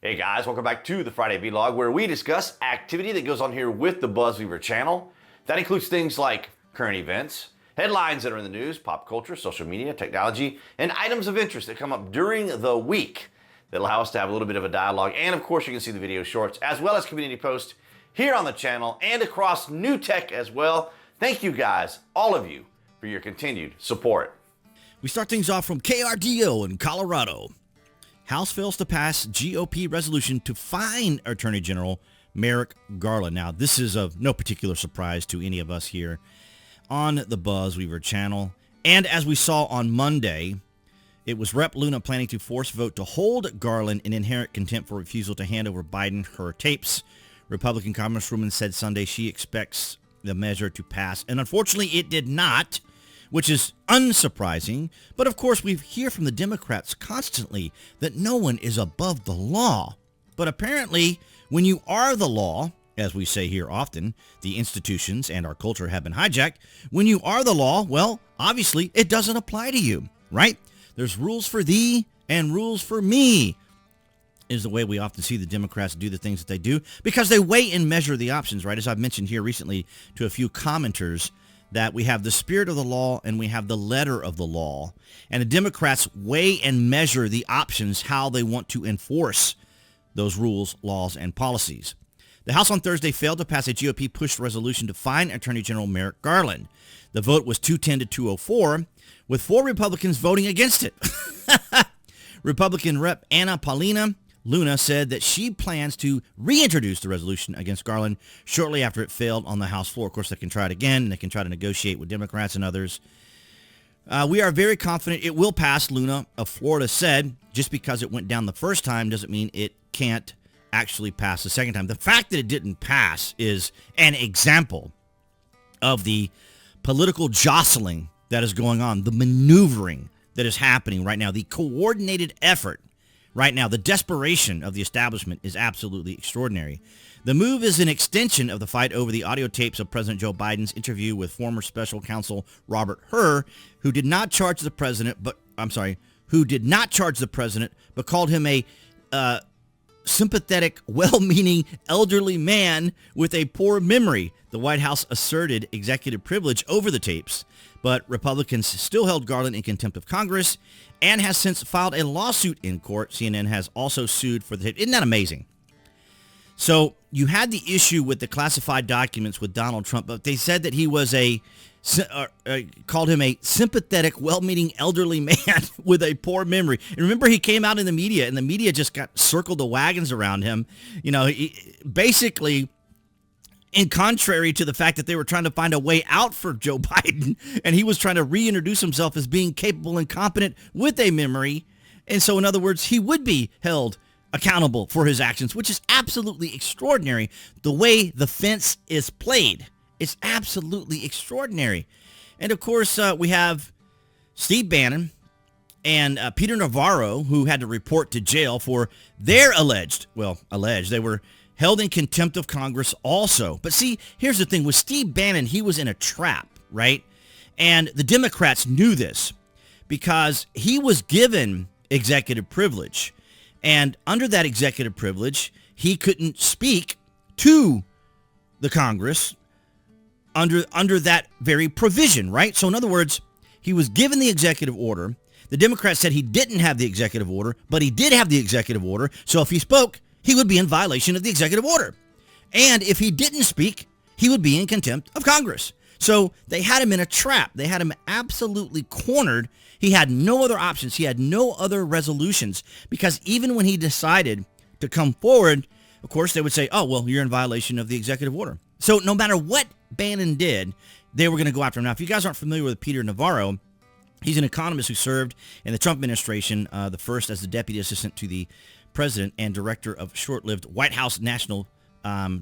Hey guys, welcome back to the Friday Vlog, where we discuss activity that goes on here with the BuzWeaver channel. That includes things like current events, headlines that are in the news, pop culture, social media, technology, and items of interest that come up during the week that allow us to have a little bit of a dialogue. And of course, you can see the video shorts as well as community posts here on the channel and across new tech as well. Thank you guys, all of you, for your continued support. We start things off from 𝐀𝐟𝐟𝐢𝐥𝐢𝐚 in Colorado. House fails to pass GOP resolution to fine Attorney General Merrick Garland. Now, this is of no particular surprise to any of us here on the BuzWeaver channel. And as we saw on Monday, it was Rep. Luna planning to force vote to hold Garland in inherent contempt for refusal to hand over Biden her tapes. Republican Congresswoman said Sunday she expects the measure to pass, and unfortunately it did not, which is unsurprising. But of course, we hear from the Democrats constantly that no one is above the law. But apparently, when you are the law, as we say here often, the institutions and our culture have been hijacked. When you are the law, well, obviously, it doesn't apply to you, right? There's rules for thee and rules for me, is the way we often see the Democrats do the things that they do, because they weigh and measure the options, right? As I've mentioned here recently to a few commenters, that we have the spirit of the law and we have the letter of the law. And the Democrats weigh and measure the options, how they want to enforce those rules, laws, and policies. The House on Thursday failed to pass a GOP-pushed resolution to fine Attorney General Merrick Garland. The vote was 210 to 204, with 4 Republicans voting against it. Republican Rep. Paulina Luna said that she plans to reintroduce the resolution against Garland shortly after it failed on the House floor. Of course, they can try it again, and they can try to negotiate with Democrats and others. We are very confident it will pass, Luna of Florida said. Just because it went down the first time doesn't mean it can't actually pass the second time. The fact that it didn't pass is an example of the political jostling that is going on, the maneuvering that is happening right now, the coordinated effort right now. The desperation of the establishment is absolutely extraordinary. The move is an extension of the fight over the audio tapes of President Joe Biden's interview with former special counsel Robert Hur, who did not charge the president, but called him a sympathetic, well-meaning elderly man with a poor memory. The White House asserted executive privilege over the tapes, but Republicans still held Garland in contempt of Congress and has since filed a lawsuit in court. CNN has also sued for the tape. Isn't that amazing? So you had the issue with the classified documents with Donald Trump, but they said that he was called him a sympathetic, well-meaning elderly man with a poor memory. And remember, he came out in the media, and the media just circled the wagons around him. You know, basically, in contrary to the fact that they were trying to find a way out for Joe Biden, and he was trying to reintroduce himself as being capable and competent with a memory. And so, in other words, he would be held accountable for his actions, which is absolutely extraordinary. The way the fence is played is absolutely extraordinary. And of course, we have Steve Bannon and Peter Navarro, who had to report to jail for their alleged, they were held in contempt of Congress also. But see, here's the thing. With Steve Bannon, he was in a trap, right? And the Democrats knew this because he was given executive privilege. And under that executive privilege, he couldn't speak to the Congress under that very provision, right? So in other words, he was given the executive order. The Democrats said he didn't have the executive order, but he did have the executive order. So if he spoke, he would be in violation of the executive order. And if he didn't speak, he would be in contempt of Congress. So they had him in a trap. They had him absolutely cornered. He had no other options. He had no other resolutions, because even when he decided to come forward, of course, they would say, oh, well, you're in violation of the executive order. So no matter what Bannon did, they were going to go after him. Now, if you guys aren't familiar with Peter Navarro, he's an economist who served in the Trump administration, the first as the deputy assistant to the president and director of short-lived White House National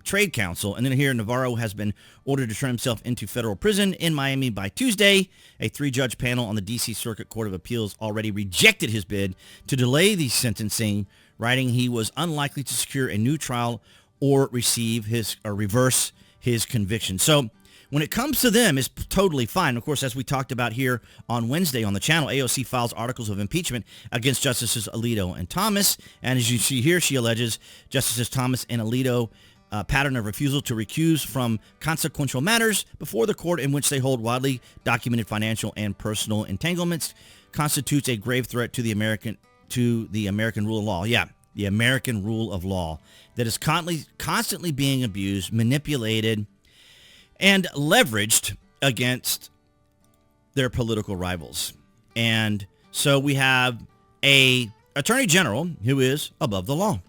Trade Council. And then here, Navarro has been ordered to turn himself into federal prison in Miami by Tuesday. A 3-judge panel on the D.C. Circuit Court of Appeals already rejected his bid to delay the sentencing, writing he was unlikely to secure a new trial or reverse his conviction. So when it comes to them, it's totally fine. Of course, as we talked about here on Wednesday on the channel, AOC files articles of impeachment against Justices Alito and Thomas. And as you see here, she alleges Justices Thomas and Alito pattern of refusal to recuse from consequential matters before the court in which they hold widely documented financial and personal entanglements constitutes a grave threat to the American rule of law. Yeah, the American rule of law that is constantly being abused, manipulated, and leveraged against their political rivals. And so we have a attorney general who is above the law,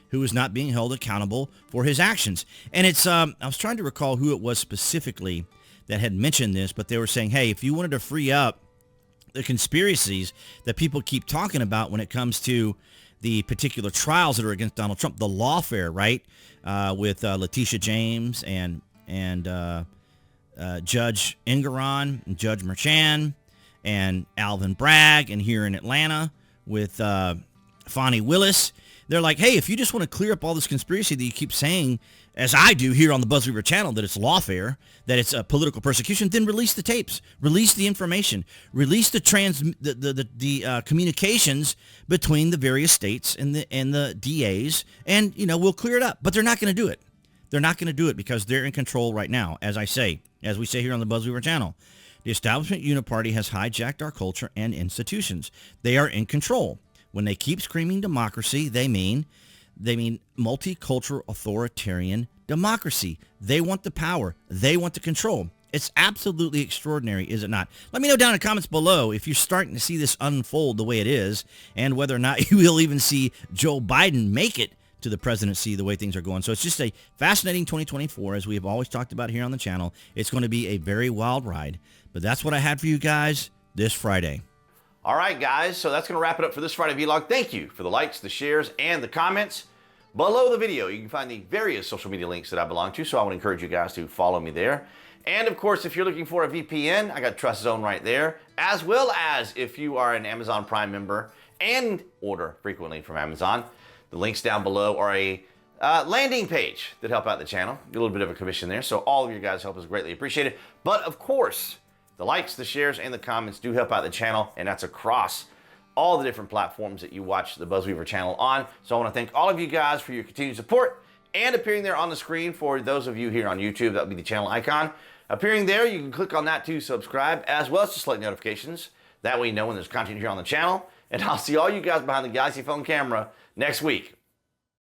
who is not being held accountable for his actions. And it's, I was trying to recall who it was specifically that had mentioned this, but they were saying, hey, if you wanted to free up the conspiracies that people keep talking about when it comes to the particular trials that are against Donald Trump, the lawfare, right, with Letitia James and Judge Engoron and Judge Merchan and Alvin Bragg, and here in Atlanta with Fani Willis. They're like, hey, if you just want to clear up all this conspiracy that you keep saying, as I do here on the BuzWeaver channel, that it's lawfare, that it's political persecution, then release the tapes, release the information, release the communications between the various states and the DAs, and we'll clear it up. But they're not going to do it. They're not going to do it because they're in control right now. As we say here on the BuzWeaver channel, the establishment uniparty has hijacked our culture and institutions. They are in control. When they keep screaming democracy, they mean multicultural authoritarian democracy. They want the power. They want the control. It's absolutely extraordinary, is it not? Let me know down in the comments below if you're starting to see this unfold the way it is, and whether or not you will even see Joe Biden make it to the presidency the way things are going. So it's just a fascinating 2024, as we have always talked about here on the channel. It's going to be a very wild ride, but that's what I had for you guys this Friday. All right, guys, so that's going to wrap it up for this Friday vlog. Thank you for the likes, the shares, and the comments. Below the video, you can find the various social media links that I belong to, so I would encourage you guys to follow me there. And, of course, if you're looking for a VPN, I got Trust Zone right there, as well as if you are an Amazon Prime member and order frequently from Amazon, the links down below are a landing page that help out the channel. Get a little bit of a commission there, so all of your guys' help is greatly appreciated. But, of course, the likes, the shares, and the comments do help out the channel, and that's across all the different platforms that you watch the BuzWeaver channel on. So I want to thank all of you guys for your continued support and appearing there on the screen for those of you here on YouTube. That would be the channel icon. Appearing there, you can click on that to subscribe, as well as to select notifications. That way you know when there's content here on the channel. And I'll see all you guys behind the Galaxy phone camera next week.